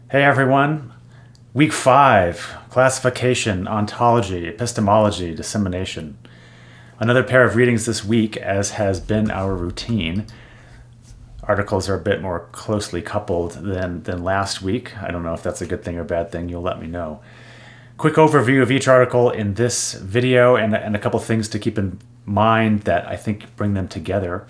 Hey everyone, week 5, classification, ontology, epistemology, dissemination. Another pair of readings this week, as has been our routine. Articles are a bit more closely coupled than last week. I don't know if that's a good thing or bad thing, you'll let me know. Quick overview of each article in this video and a couple things to keep in mind that I think bring them together.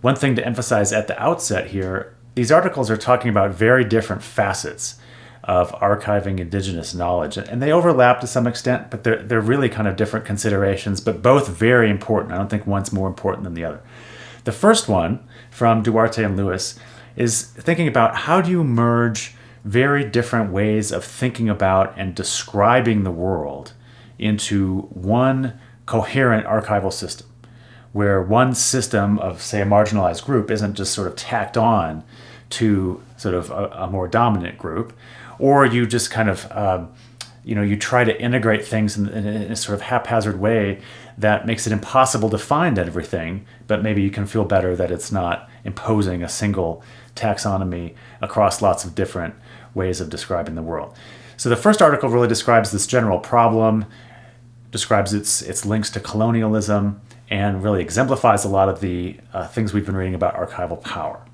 One thing to emphasize at the outset here, these articles are talking about very different facets of archiving indigenous knowledge. And they overlap to some extent, but they're really kind of different considerations, but both very important. I don't think one's more important than the other. The first one, from Duarte and Lewis, is thinking about how do you merge very different ways of thinking about and describing the world into one coherent archival system, where one system of, say, a marginalized group isn't just sort of tacked on to sort of a more dominant group, or you just kind of, you try to integrate things in a sort of haphazard way that makes it impossible to find everything, but maybe you can feel better that it's not imposing a single taxonomy across lots of different ways of describing the world. So the first article really describes this general problem, describes its links to colonialism, and really exemplifies a lot of the things we've been reading about archival power.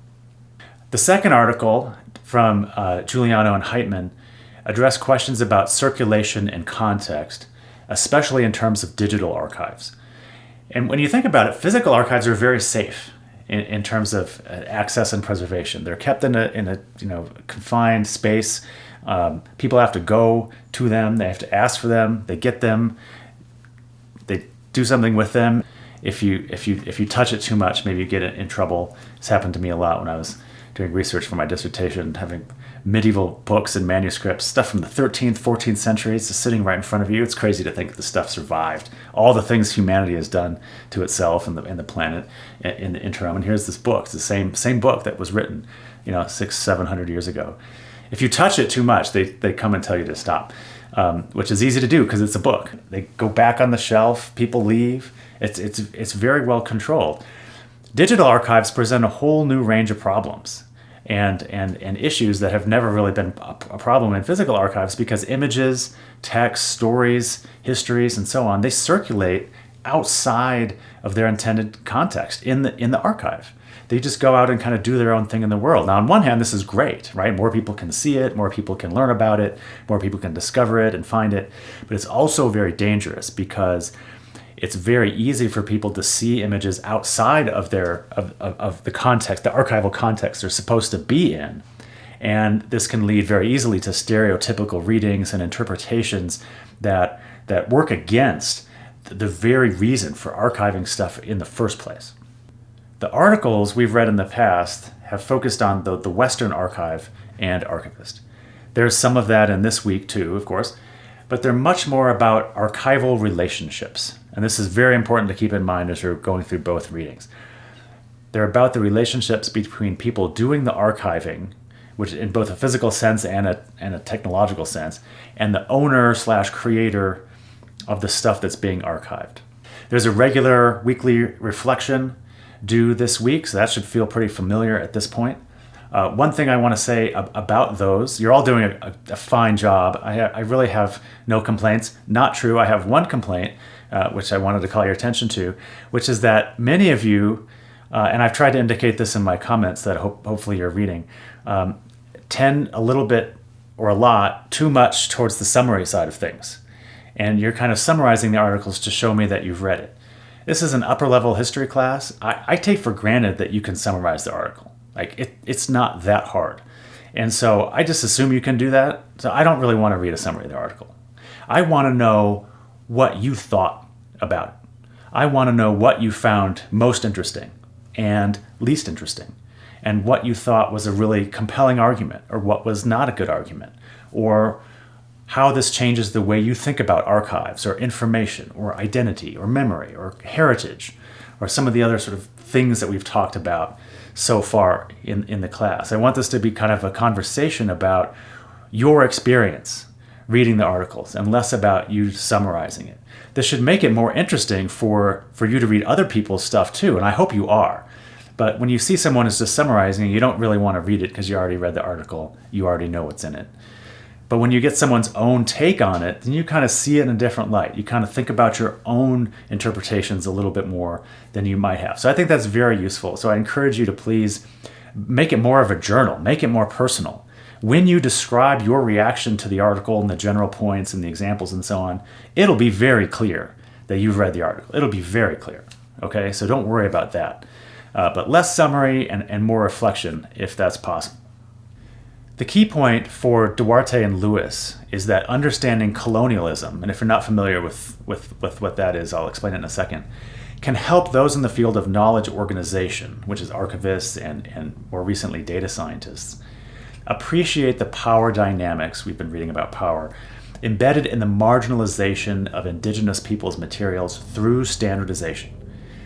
The second article from Giuliano and Heitman address questions about circulation and context, especially in terms of digital archives. And when you think about it, physical archives are very safe in terms of access and preservation. They're kept in a confined space. People have to go to them. They have to ask for them. They get them. They do something with them. If you touch it too much, maybe you get in trouble. This happened to me a lot when I was doing research for my dissertation, having medieval books and manuscripts, stuff from the 13th, 14th centuries, just sitting right in front of you. It's crazy to think that the stuff survived. All the things humanity has done to itself and the planet in the interim. And here's this book. It's the same book that was written, 600-700 years ago. If you touch it too much, they come and tell you to stop, which is easy to do because it's a book. They go back on the shelf. People leave. It's very well controlled. Digital archives present a whole new range of problems and issues that have never really been a problem in physical archives, because images, text, stories, histories, and so on, they circulate outside of their intended context in the archive. They just go out and kind of do their own thing in the world. Now, on one hand, this is great, right? More people can see it, more people can learn about it, more people can discover it and find it. But it's also very dangerous because it's very easy for people to see images outside of the context, the archival context they're supposed to be in. And this can lead very easily to stereotypical readings and interpretations that work against the very reason for archiving stuff in the first place. The articles we've read in the past have focused on the Western archive and archivist. There's some of that in this week too, of course, but they're much more about archival relationships. And this is very important to keep in mind as you're going through both readings. They're about the relationships between people doing the archiving, which in both a physical sense and a technological sense, and the owner/creator of the stuff that's being archived. There's a regular weekly reflection due this week, so that should feel pretty familiar at this point. One thing I want to say about those, you're all doing a fine job. I really have no complaints. Not true. I have one complaint, which I wanted to call your attention to, which is that many of you, and I've tried to indicate this in my comments that hopefully you're reading, tend a little bit or a lot too much towards the summary side of things. And you're kind of summarizing the articles to show me that you've read it. This is an upper level history class. I take for granted that you can summarize the article. It's not that hard. And so I just assume you can do that. So I don't really want to read a summary of the article. I want to know what you thought about it. I want to know what you found most interesting and least interesting, and what you thought was a really compelling argument or what was not a good argument, or how this changes the way you think about archives or information or identity or memory or heritage or some of the other sort of things that we've talked about so far in the class. I want this to be kind of a conversation about your experience reading the articles and less about you summarizing it. This should make it more interesting for you to read other people's stuff too, and I hope you are. But when you see someone who's just summarizing, you don't really want to read it because you already read the article. You already know what's in it. But when you get someone's own take on it, then you kind of see it in a different light. You kind of think about your own interpretations a little bit more than you might have. So I think that's very useful. So I encourage you to please make it more of a journal, make it more personal. When you describe your reaction to the article and the general points and the examples and so on, it'll be very clear that you've read the article. It'll be very clear. Okay, so don't worry about that. But less summary and more reflection if that's possible. The key point for Duarte and Lewis is that understanding colonialism, and if you're not familiar with what that is, I'll explain it in a second, can help those in the field of knowledge organization, which is archivists and more recently data scientists, appreciate the power dynamics, we've been reading about power, embedded in the marginalization of indigenous peoples' materials through standardization.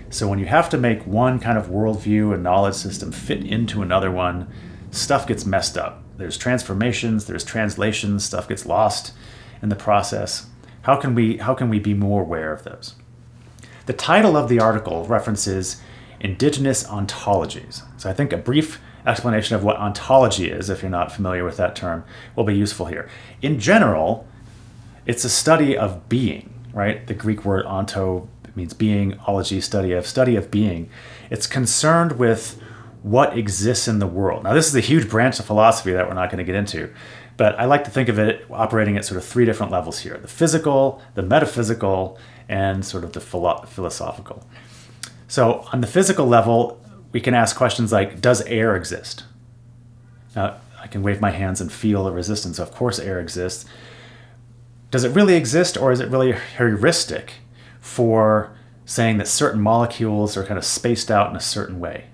So when you have to make one kind of worldview and knowledge system fit into another one, stuff gets messed up. There's transformations, there's translations, stuff gets lost in the process. How can we be more aware of those? The title of the article references indigenous ontologies. So I think a brief explanation of what ontology is, if you're not familiar with that term, will be useful here. In general, it's a study of being, right? The Greek word onto means being, ology, study of being. It's concerned with what exists in the world. Now, this is a huge branch of philosophy that we're not going to get into, but I like to think of it operating at sort of three different levels here: the physical, the metaphysical, and sort of the philosophical. So on the physical level, we can ask questions like, does air exist? Now, I can wave my hands and feel the resistance. Of course air exists. Does it really exist, or is it really heuristic for saying that certain molecules are kind of spaced out in a certain way?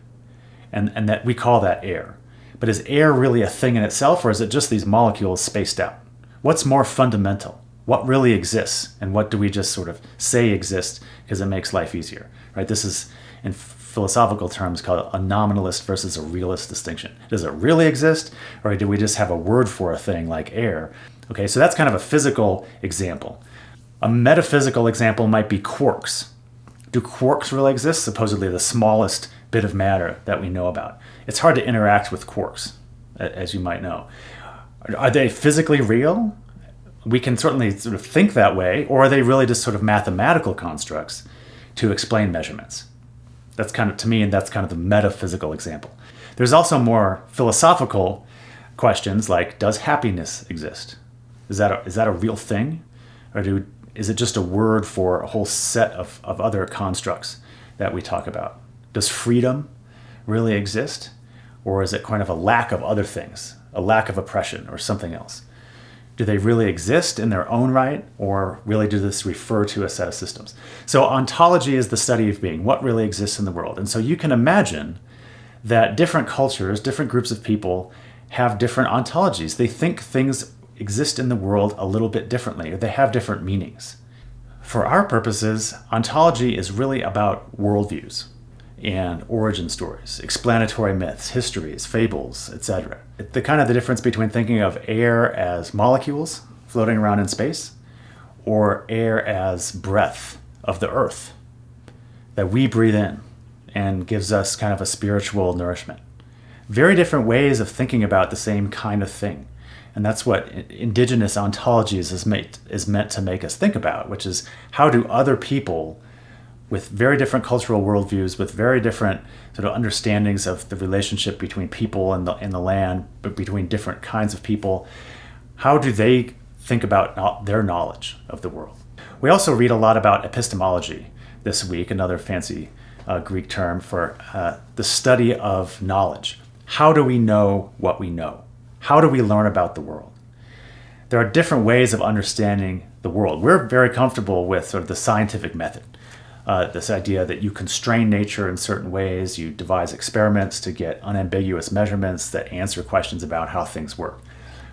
And that we call that air. But is air really a thing in itself, or is it just these molecules spaced out? What's more fundamental? What really exists, and what do we just sort of say exists because it makes life easier, right? This is, in philosophical terms, called a nominalist versus a realist distinction. Does it really exist, or do we just have a word for a thing like air? Okay, so that's kind of a physical example. A metaphysical example might be quarks. Do quarks really exist? Supposedly the smallest bit of matter that we know about. It's hard to interact with quarks, as you might know. Are they physically real? We can certainly sort of think that way, or are they really just sort of mathematical constructs to explain measurements? That's kind of, to me, and that's kind of the metaphysical example. There's also more philosophical questions like, does happiness exist? Is that a real thing? Or is it just a word for a whole set of other constructs that we talk about? Does freedom really exist? Or is it kind of a lack of other things, a lack of oppression or something else? Do they really exist in their own right, or really do this refer to a set of systems? So ontology is the study of being, what really exists in the world. And so you can imagine that different cultures, different groups of people have different ontologies. They think things exist in the world a little bit differently, or they have different meanings. For our purposes, ontology is really about worldviews and origin stories, explanatory myths, histories, fables, etc. The kind of the difference between thinking of air as molecules floating around in space, or air as breath of the earth that we breathe in and gives us kind of a spiritual nourishment. Very different ways of thinking about the same kind of thing. And that's what indigenous ontologies is meant to make us think about, which is, how do other people with very different cultural worldviews, with very different sort of understandings of the relationship between people and the land, but between different kinds of people, how do they think about their knowledge of the world? We also read a lot about epistemology this week, another fancy Greek term for the study of knowledge. How do we know what we know? How do we learn about the world? There are different ways of understanding the world. We're very comfortable with sort of the scientific method. This idea that you constrain nature in certain ways, you devise experiments to get unambiguous measurements that answer questions about how things work.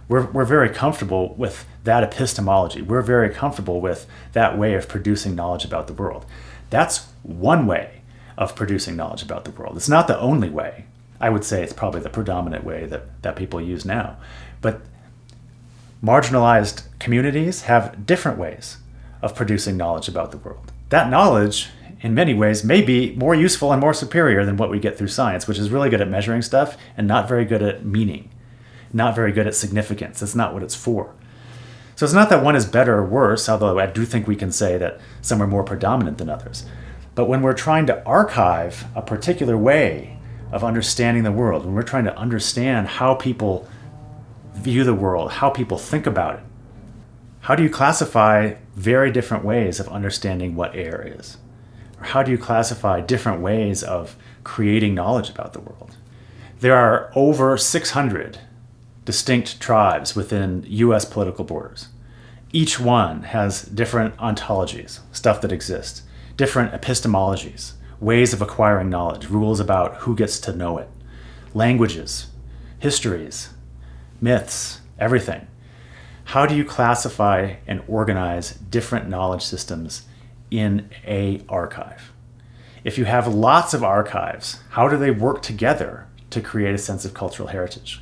We're very comfortable with that epistemology. We're very comfortable with that way of producing knowledge about the world. That's one way of producing knowledge about the world. It's not the only way. I would say it's probably the predominant way that people use now. But marginalized communities have different ways of producing knowledge about the world. That knowledge in many ways, may be more useful and more superior than what we get through science, which is really good at measuring stuff and not very good at meaning, not very good at significance. That's not what it's for. So it's not that one is better or worse, although I do think we can say that some are more predominant than others. But when we're trying to archive a particular way of understanding the world, when we're trying to understand how people view the world, how people think about it, how do you classify very different ways of understanding what air is? Or how do you classify different ways of creating knowledge about the world? There are over 600 distinct tribes within US political borders. Each one has different ontologies, stuff that exists, different epistemologies, ways of acquiring knowledge, rules about who gets to know it, languages, histories, myths, everything. How do you classify and organize different knowledge systems in an archive? If you have lots of archives, how do they work together to create a sense of cultural heritage?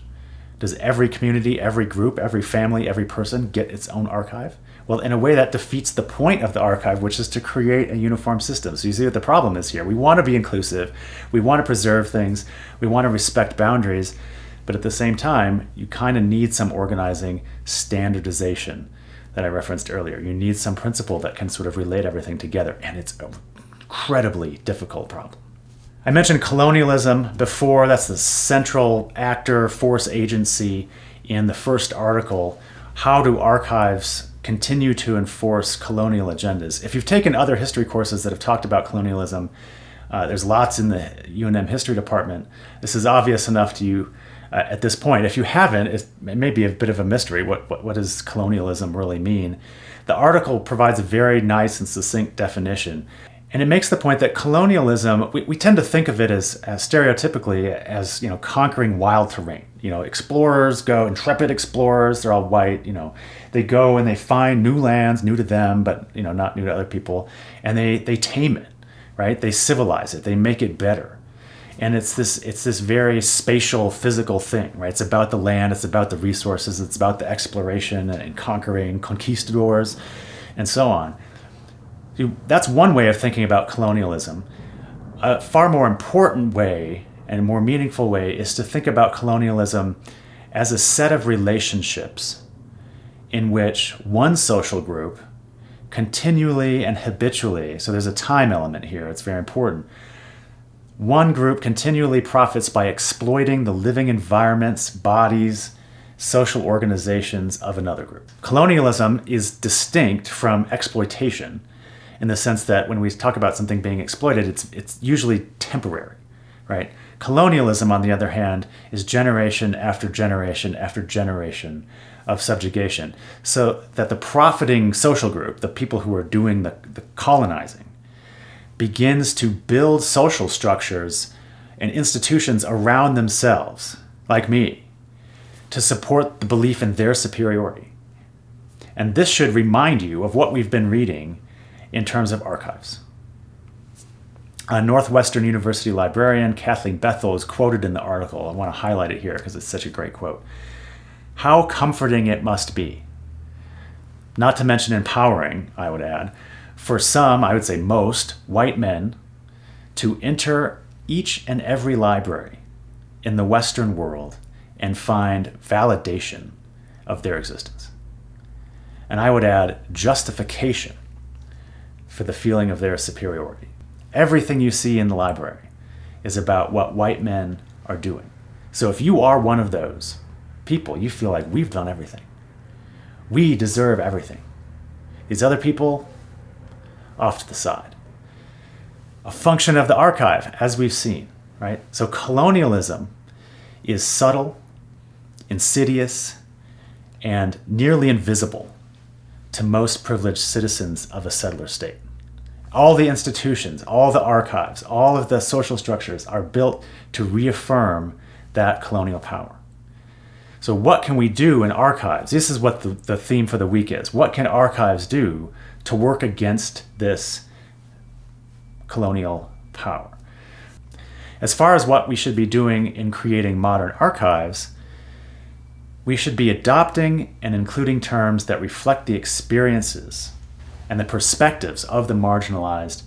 Does every community, every group, every family, every person get its own archive? Well, in a way that defeats the point of the archive, which is to create a uniform system. So you see what the problem is here. We want to be inclusive. We want to preserve things. We want to respect boundaries. But at the same time, you kind of need some organizing standardization that I referenced earlier. You need some principle that can sort of relate everything together. And it's an incredibly difficult problem. I mentioned colonialism before. That's the central actor, force, agency in the first article. How do archives continue to enforce colonial agendas? If you've taken other history courses that have talked about colonialism, there's lots in the UNM history department. This is obvious enough to you at this point. If you haven't, it may be a bit of a mystery. What does colonialism really mean? The article provides a very nice and succinct definition. And it makes the point that colonialism, we tend to think of it as stereotypically as, conquering wild terrain. Explorers go, intrepid explorers, they're all white, they go and they find new lands, new to them, but, not new to other people. And they tame it, right? They civilize it, they make it better. And it's this very spatial, physical thing, right? It's about the land, it's about the resources, it's about the exploration and conquering, conquistadors, and so on. That's one way of thinking about colonialism. A far more important way and a more meaningful way is to think about colonialism as a set of relationships in which one social group continually and habitually, so there's a time element here, it's very important, one group continually profits by exploiting the living environments, bodies, social organizations of another group. Colonialism is distinct from exploitation in the sense that when we talk about something being exploited, it's usually temporary, right? Colonialism, on the other hand, is generation after generation after generation of subjugation, so that the profiting social group, the people who are doing the colonizing, begins to build social structures and institutions around themselves, like me, to support the belief in their superiority. And this should remind you of what we've been reading in terms of archives. A Northwestern University librarian, Kathleen Bethel, is quoted in the article. I want to highlight it here because it's such a great quote. How comforting it must be, not to mention empowering, I would add, for some, I would say most, white men to enter each and every library in the Western world and find validation of their existence. And I would add justification for the feeling of their superiority. Everything you see in the library is about what white men are doing. So if you are one of those people, you feel like we've done everything. We deserve everything. These other people, off to the side. A function of the archive, as we've seen, right? So colonialism is subtle, insidious, and nearly invisible to most privileged citizens of a settler state. All the institutions, all the archives, all of the social structures are built to reaffirm that colonial power. So what can we do in archives? This is what the theme for the week is. What can archives do to work against this colonial power? As far as what we should be doing in creating modern archives, we should be adopting and including terms that reflect the experiences and the perspectives of the marginalized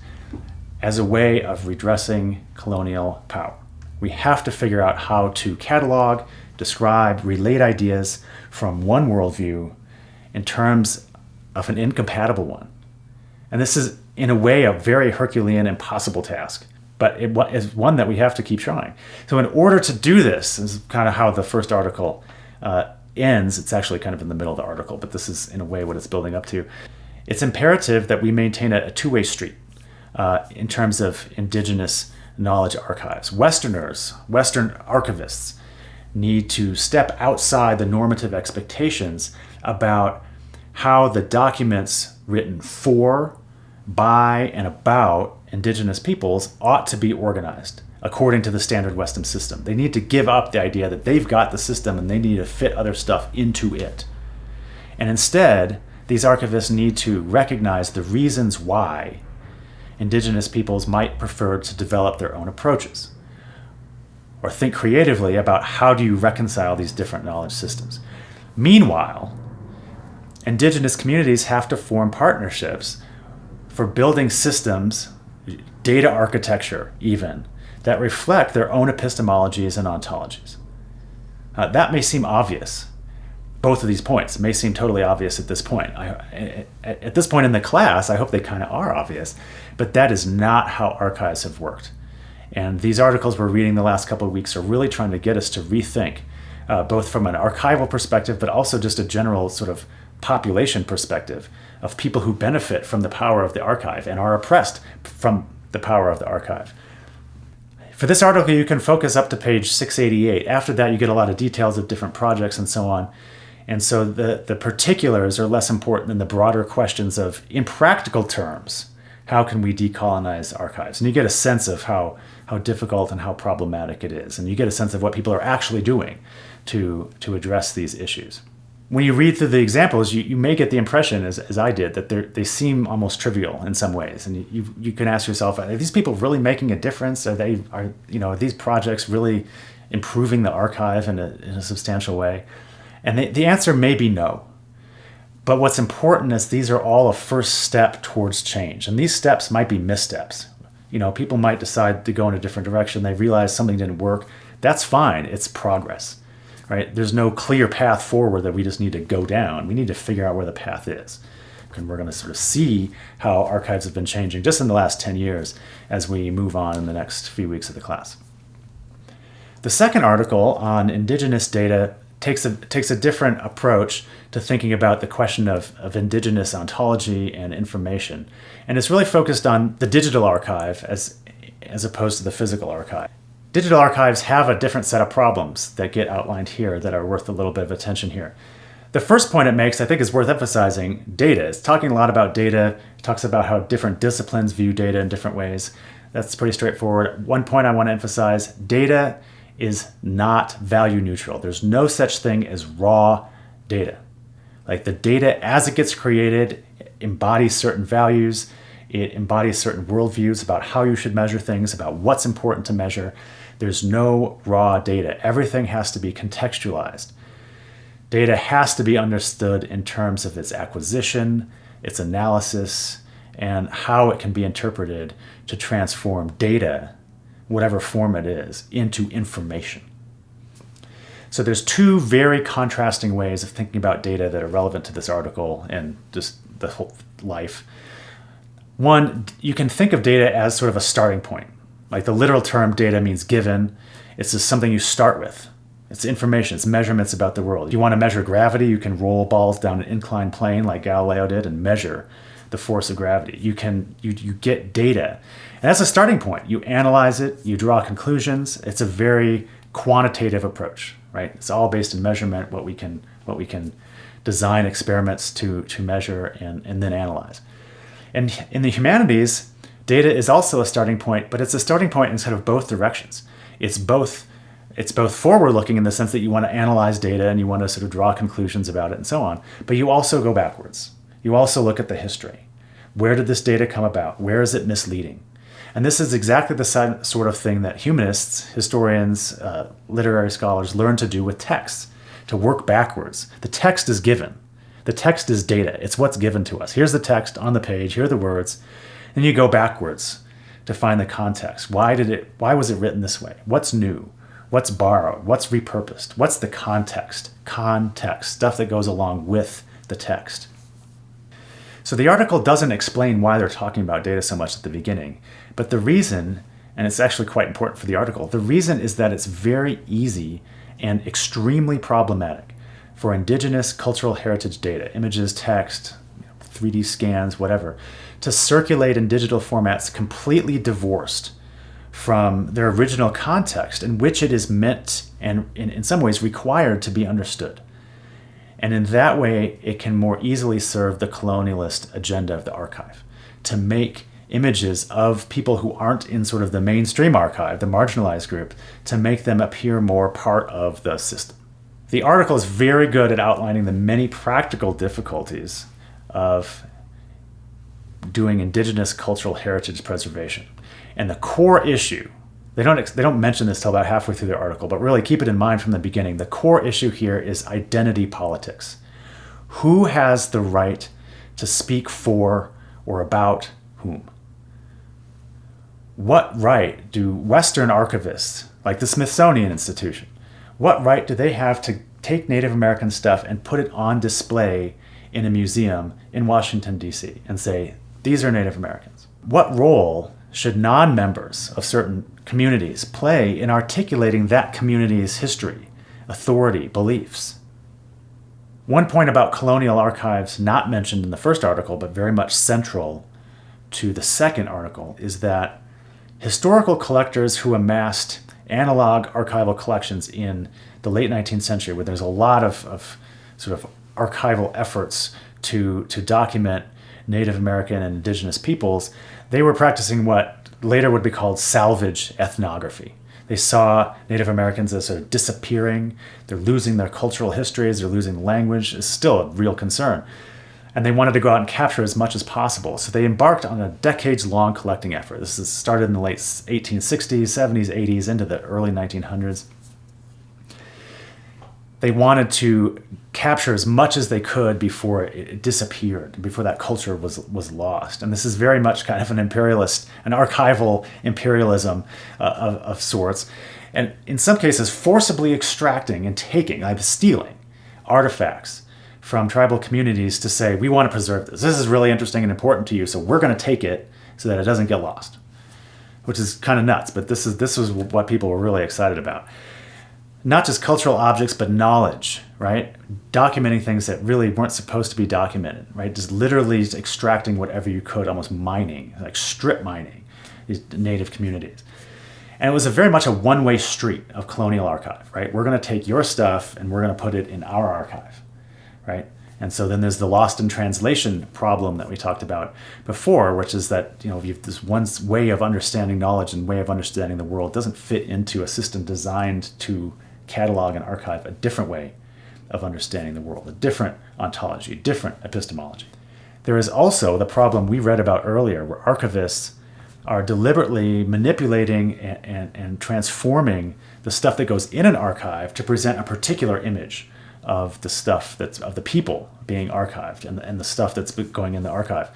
as a way of redressing colonial power. We have to figure out how to catalog, describe, relate ideas from one worldview in terms of an incompatible one. And this is, in a way, a very Herculean, impossible task. But it is one that we have to keep trying. So in order to do this is kind of how the first article ends. It's actually kind of in the middle of the article, but this is, in a way, what it's building up to. It's imperative that we maintain a two-way street in terms of indigenous knowledge archives. Westerners, Western archivists, need to step outside the normative expectations about how the documents written for, by, and about indigenous peoples ought to be organized according to the standard Western system. They need to give up the idea that they've got the system and they need to fit other stuff into it. And instead, these archivists need to recognize the reasons why indigenous peoples might prefer to develop their own approaches, or think creatively about how do you reconcile these different knowledge systems. Meanwhile, indigenous communities have to form partnerships for building systems, data architecture even, that reflect their own epistemologies and ontologies. That may seem obvious. Both of these points may seem totally obvious at this point. At this point in the class, I hope they kind of are obvious, but that is not how archives have worked. And these articles we're reading the last couple of weeks are really trying to get us to rethink, both from an archival perspective, but also just a general sort of population perspective of people who benefit from the power of the archive and are oppressed from the power of the archive. For this article, you can focus up to page 688. After that, you get a lot of details of different projects and so on. And so the particulars are less important than the broader questions of, in practical terms, how can we decolonize archives? And you get a sense of how difficult and how problematic it is. And you get a sense of what people are actually doing to address these issues. When you read through the examples, you may get the impression, as I did, that they seem almost trivial in some ways. And you can ask yourself, are these people really making a difference? Are these projects really improving the archive in a substantial way? And the answer may be no. But what's important is these are all a first step towards change. And these steps might be missteps. People might decide to go in a different direction. They realize something didn't work. That's fine. It's progress, right? There's no clear path forward that we just need to go down. We need to figure out where the path is. And we're going to sort of see how archives have been changing just in the last 10 years as we move on in the next few weeks of the class. The second article on indigenous data takes a different approach to thinking about the question of indigenous ontology and information. And it's really focused on the digital archive as opposed to the physical archive. Digital archives have a different set of problems that get outlined here that are worth a little bit of attention here. The first point it makes, I think, is worth emphasizing. Data. It's talking a lot about data. It talks about how different disciplines view data in different ways. That's pretty straightforward. One point I want to emphasize, data is not value neutral. There's no such thing as raw data. Like the data as it gets created embodies certain values. It embodies certain worldviews about how you should measure things, about what's important to measure. There's no raw data. Everything has to be contextualized. Data has to be understood in terms of its acquisition, its analysis, and how it can be interpreted to transform data, whatever form it is, into information. So there's two very contrasting ways of thinking about data that are relevant to this article and just the whole life. One, you can think of data as sort of a starting point. Like the literal term data means given. It's just something you start with. It's information, it's measurements about the world. If you want to measure gravity, you can roll balls down an inclined plane like Galileo did and measure the force of gravity. You get data. And that's a starting point. You analyze it, you draw conclusions. It's a very quantitative approach, right? It's all based in measurement, what we can design experiments to measure and then analyze. And in the humanities, data is also a starting point, but it's a starting point in sort of both directions. It's both forward-looking in the sense that you want to analyze data and you want to sort of draw conclusions about it and so on, but you also go backwards. You also look at the history. Where did this data come about? Where is it misleading? And this is exactly the sort of thing that humanists, historians, literary scholars learn to do with texts, to work backwards. The text is given. The text is data. It's what's given to us. Here's the text on the page. Here are the words. Then you go backwards to find the context. Why was it written this way? What's new? What's borrowed? What's repurposed? What's the context? Context, stuff that goes along with the text. So the article doesn't explain why they're talking about data so much at the beginning, but the reason, and it's actually quite important for the article, the reason is that it's very easy and extremely problematic for indigenous cultural heritage data, images, text, 3D scans, whatever, to circulate in digital formats completely divorced from their original context in which it is meant and in some ways required to be understood. And in that way, it can more easily serve the colonialist agenda of the archive, to make images of people who aren't in sort of the mainstream archive, the marginalized group, to make them appear more part of the system. The article is very good at outlining the many practical difficulties of doing indigenous cultural heritage preservation. And the core issue, they don't mention this till about halfway through the article, but really keep it in mind from the beginning. The core issue here is identity politics. Who has the right to speak for or about whom? What right do Western archivists, like the Smithsonian Institution, what right do they have to take Native American stuff and put it on display in a museum in Washington, D.C. and say, these are Native Americans? What role should non-members of certain communities play in articulating that community's history, authority, beliefs? One point about colonial archives not mentioned in the first article, but very much central to the second article, is that historical collectors who amassed analog archival collections in the late 19th century, where there's a lot of sort of archival efforts to document Native American and indigenous peoples, they were practicing what later would be called salvage ethnography. They saw Native Americans as sort of disappearing. They're losing their cultural histories. They're losing language. It's still a real concern. And they wanted to go out and capture as much as possible. So they embarked on a decades-long collecting effort. This started in the late 1860s, 70s, 80s, into the early 1900s. They wanted to capture as much as they could before it disappeared, before that culture was lost. And this is very much kind of an archival imperialism of sorts. And in some cases, forcibly extracting and taking, like stealing artifacts from tribal communities to say, we want to preserve this. This is really interesting and important to you, so we're going to take it so that it doesn't get lost. Which is kind of nuts, but this was what people were really excited about. Not just cultural objects, but knowledge, right? Documenting things that really weren't supposed to be documented, right? Just literally extracting whatever you could, almost mining, like strip mining these native communities. And it was very much a one-way street of colonial archive, right? We're going to take your stuff and we're going to put it in our archive, right? And so then there's the lost in translation problem that we talked about before, which is that, this one way of understanding knowledge and way of understanding the world doesn't fit into a system designed to catalog and archive a different way of understanding the world, a different ontology, different epistemology. There is also the problem we read about earlier, where archivists are deliberately manipulating and transforming the stuff that goes in an archive to present a particular image of the stuff that's of the people being archived and the stuff that's going in the archive.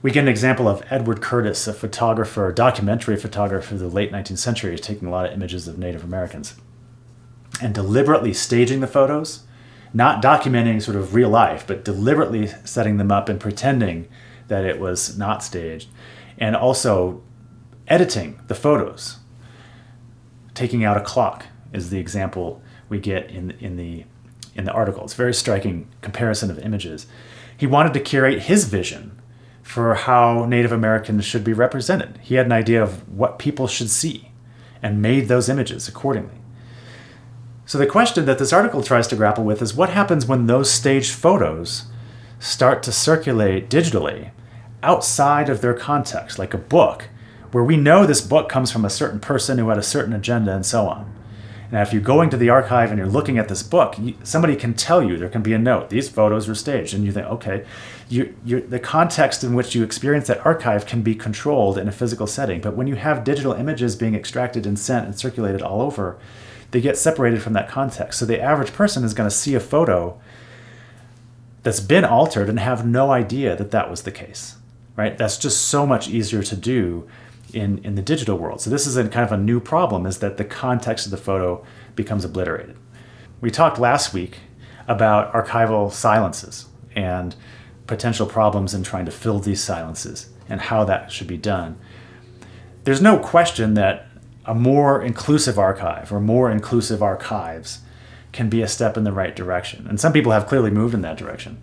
We get an example of Edward Curtis, a photographer, documentary photographer of the late 19th century, taking a lot of images of Native Americans and deliberately staging the photos, not documenting sort of real life, but deliberately setting them up and pretending that it was not staged, and also editing the photos. Taking out a clock is the example we get in the article. It's a very striking comparison of images. He wanted to curate his vision for how Native Americans should be represented. He had an idea of what people should see and made those images accordingly. So the question that this article tries to grapple with is what happens when those staged photos start to circulate digitally outside of their context, like a book, where we know this book comes from a certain person who had a certain agenda and so on. Now, if you're going to the archive and you're looking at this book, somebody can tell you, there can be a note, these photos were staged, and you think, okay, the context in which you experience that archive can be controlled in a physical setting. But when you have digital images being extracted and sent and circulated all over, they get separated from that context. So the average person is going to see a photo that's been altered and have no idea that that was the case, right? That's just so much easier to do in the digital world. So this is a kind of a new problem, is that the context of the photo becomes obliterated. We talked last week about archival silences and potential problems in trying to fill these silences and how that should be done. There's no question that a more inclusive archive or more inclusive archives can be a step in the right direction. And some people have clearly moved in that direction.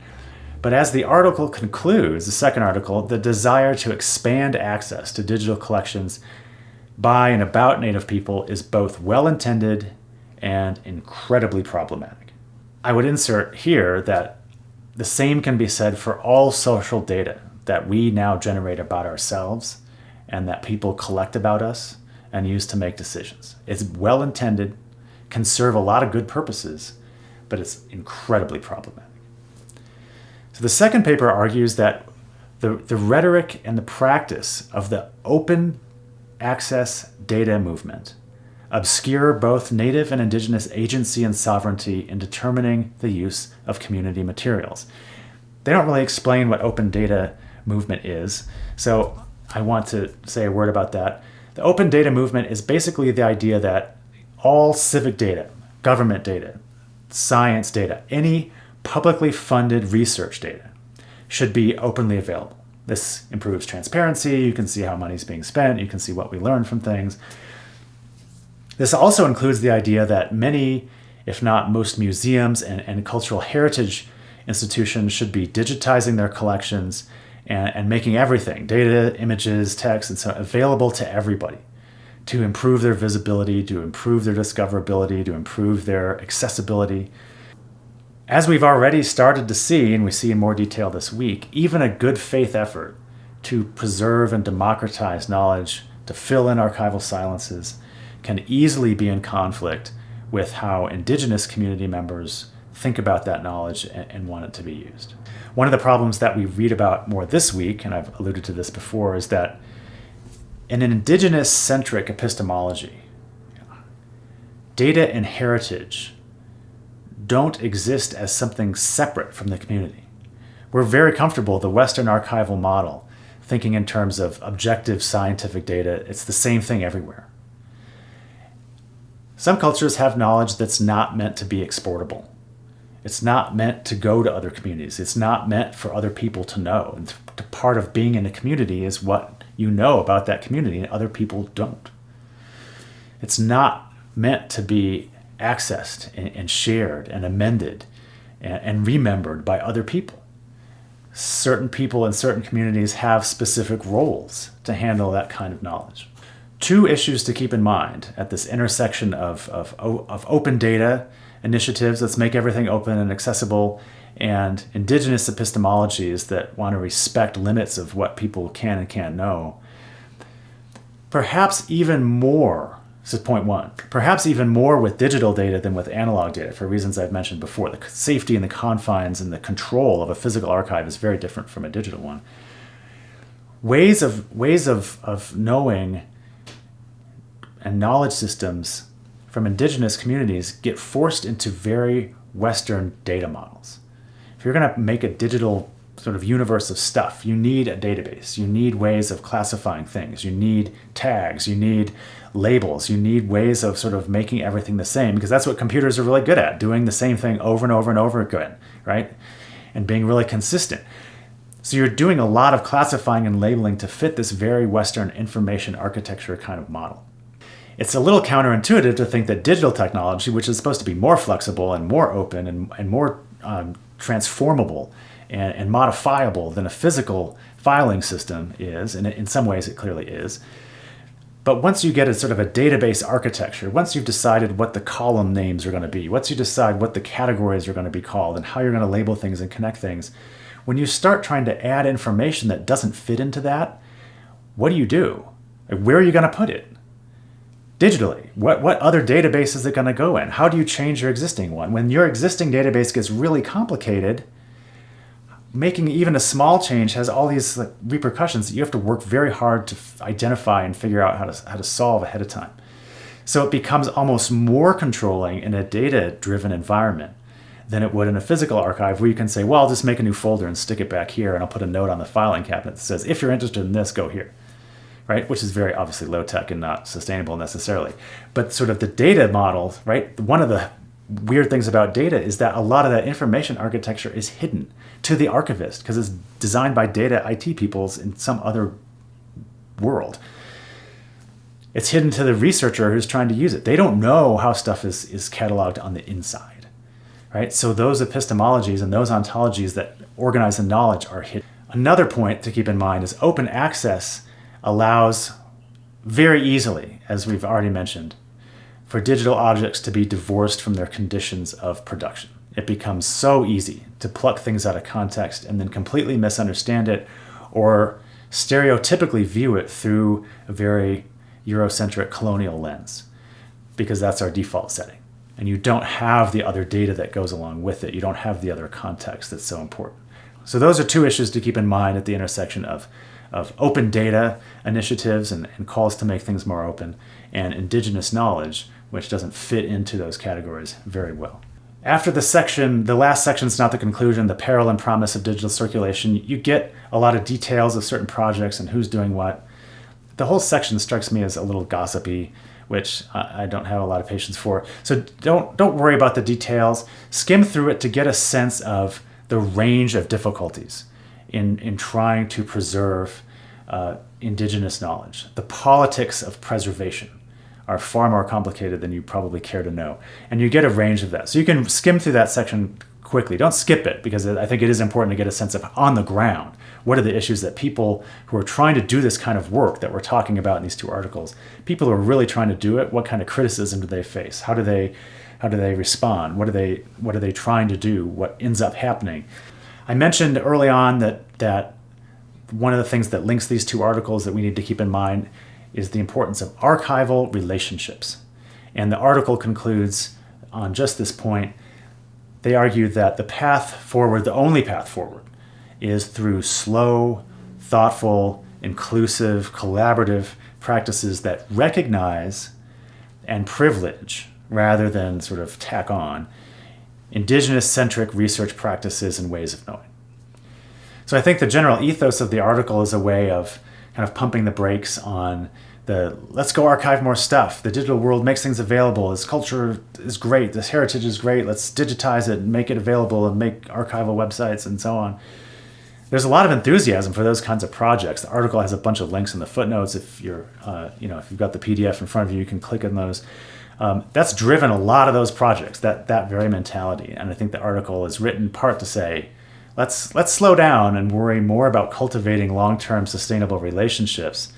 But as the article concludes, the second article, the desire to expand access to digital collections by and about Native people is both well-intended and incredibly problematic. I would insert here that the same can be said for all social data that we now generate about ourselves and that people collect about us and use to make decisions. It's well-intended, can serve a lot of good purposes, but it's incredibly problematic. So the second paper argues that the rhetoric and the practice of the open access data movement obscure both Native and Indigenous agency and sovereignty in determining the use of community materials. They don't really explain what open data movement is, so I want to say a word about that. The open data movement is basically the idea that all civic data, government data, science data, any publicly funded research data should be openly available. This improves transparency. You can see how money's being spent. You can see what we learn from things. This also includes the idea that many, if not most, museums and cultural heritage institutions should be digitizing their collections and making everything, data, images, text, and so available to everybody to improve their visibility, to improve their discoverability, to improve their accessibility. As we've already started to see, and we see in more detail this week, even a good faith effort to preserve and democratize knowledge, to fill in archival silences, can easily be in conflict with how Indigenous community members think about that knowledge and want it to be used. One of the problems that we read about more this week, and I've alluded to this before, is that in an Indigenous-centric epistemology, data and heritage don't exist as something separate from the community. We're very comfortable with the Western archival model, thinking in terms of objective scientific data. It's the same thing everywhere. Some cultures have knowledge that's not meant to be exportable. It's not meant to go to other communities. It's not meant for other people to know. And part of being in a community is what you know about that community and other people don't. It's not meant to be accessed and shared and amended and remembered by other people. Certain people in certain communities have specific roles to handle that kind of knowledge. Two issues to keep in mind at this intersection of open data initiatives, let's make everything open and accessible, and Indigenous epistemologies that want to respect limits of what people can and can't know. Perhaps even more, this is point one, perhaps even more with digital data than with analog data for reasons I've mentioned before. The safety and the confines and the control of a physical archive is very different from a digital one. Ways of knowing and knowledge systems from Indigenous communities get forced into very Western data models. If you're going to make a digital sort of universe of stuff, you need a database. You need ways of classifying things. You need tags. You need labels. You need ways of sort of making everything the same, because that's what computers are really good at, doing the same thing over and over and over again, right? And being really consistent. So you're doing a lot of classifying and labeling to fit this very Western information architecture kind of model. It's a little counterintuitive to think that digital technology, which is supposed to be more flexible and more open and more transformable and modifiable than a physical filing system is, and in some ways it clearly is. But once you get a sort of a database architecture, once you've decided what the column names are going to be, once you decide what the categories are going to be called and how you're going to label things and connect things, when you start trying to add information that doesn't fit into that, what do? Like, where are you going to put it? Digitally, what other database is it going to go in? How do you change your existing one? When your existing database gets really complicated, making even a small change has all these repercussions that you have to work very hard to identify and figure out how to solve ahead of time. So it becomes almost more controlling in a data-driven environment than it would in a physical archive, where you can say, well, I'll just make a new folder and stick it back here, and I'll put a note on the filing cabinet that says, if you're interested in this, go here. right? Which is very obviously low tech and not sustainable necessarily. But sort of the data models, right? One of the weird things about data is that a lot of that information architecture is hidden to the archivist because it's designed by data IT peoples in some other world. It's hidden to the researcher who's trying to use it. They don't know how stuff is cataloged on the inside, right? So those epistemologies and those ontologies that organize the knowledge are hidden. Another point to keep in mind is open access allows very easily, as we've already mentioned, for digital objects to be divorced from their conditions of production. It becomes so easy to pluck things out of context and then completely misunderstand it or stereotypically view it through a very Eurocentric colonial lens, because that's our default setting. And you don't have the other data that goes along with it. You don't have the other context that's so important. So those are two issues to keep in mind at the intersection of open data initiatives and calls to make things more open, and indigenous knowledge, which doesn't fit into those categories very well. After the last section is not the conclusion, the peril and promise of digital circulation, you get a lot of details of certain projects and who's doing what. The whole section strikes me as a little gossipy, which I don't have a lot of patience for. So don't worry about the details. Skim through it to get a sense of the range of difficulties in trying to preserve indigenous knowledge. The politics of preservation are far more complicated than you probably care to know. And you get a range of that. So you can skim through that section quickly. Don't skip it, because I think it is important to get a sense of on the ground, what are the issues that people who are trying to do this kind of work that we're talking about in these two articles, people who are really trying to do it, what kind of criticism do they face? How do they respond? What are they trying to do? What ends up happening? I mentioned early on that one of the things that links these two articles that we need to keep in mind is the importance of archival relationships. And the article concludes on just this point. They argue that the path forward, the only path forward, is through slow, thoughtful, inclusive, collaborative practices that recognize and privilege, rather than sort of tack on, indigenous-centric research practices and ways of knowing. So I think the general ethos of the article is a way of kind of pumping the brakes on the let's go archive more stuff. The digital world makes things available. This culture is great. This heritage is great. Let's digitize it and make it available and make archival websites and so on. There's a lot of enthusiasm for those kinds of projects. The article has a bunch of links in the footnotes. If you're, if you've got the PDF in front of you, you can click on those. That's driven a lot of those projects. That very mentality. And I think the article is written in part to say, let's slow down and worry more about cultivating long-term sustainable relationships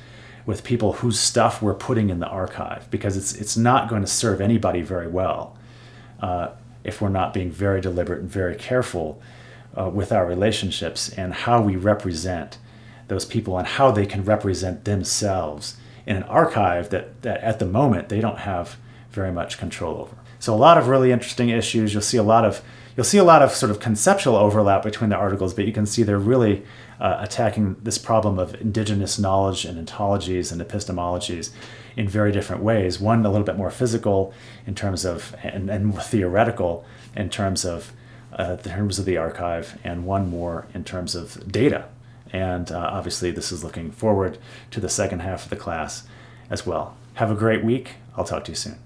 with people whose stuff we're putting in the archive, because it's not going to serve anybody very well if we're not being very deliberate and very careful with our relationships and how we represent those people and how they can represent themselves in an archive that at the moment they don't have very much control over. So a lot of really interesting issues. You'll see a lot of sort of conceptual overlap between the articles, but you can see they're really attacking this problem of indigenous knowledge and ontologies and epistemologies in very different ways. One a little bit more physical in terms of, and more theoretical in terms of the archive, and one more in terms of data. And obviously this is looking forward to the second half of the class as well. Have a great week. I'll talk to you soon.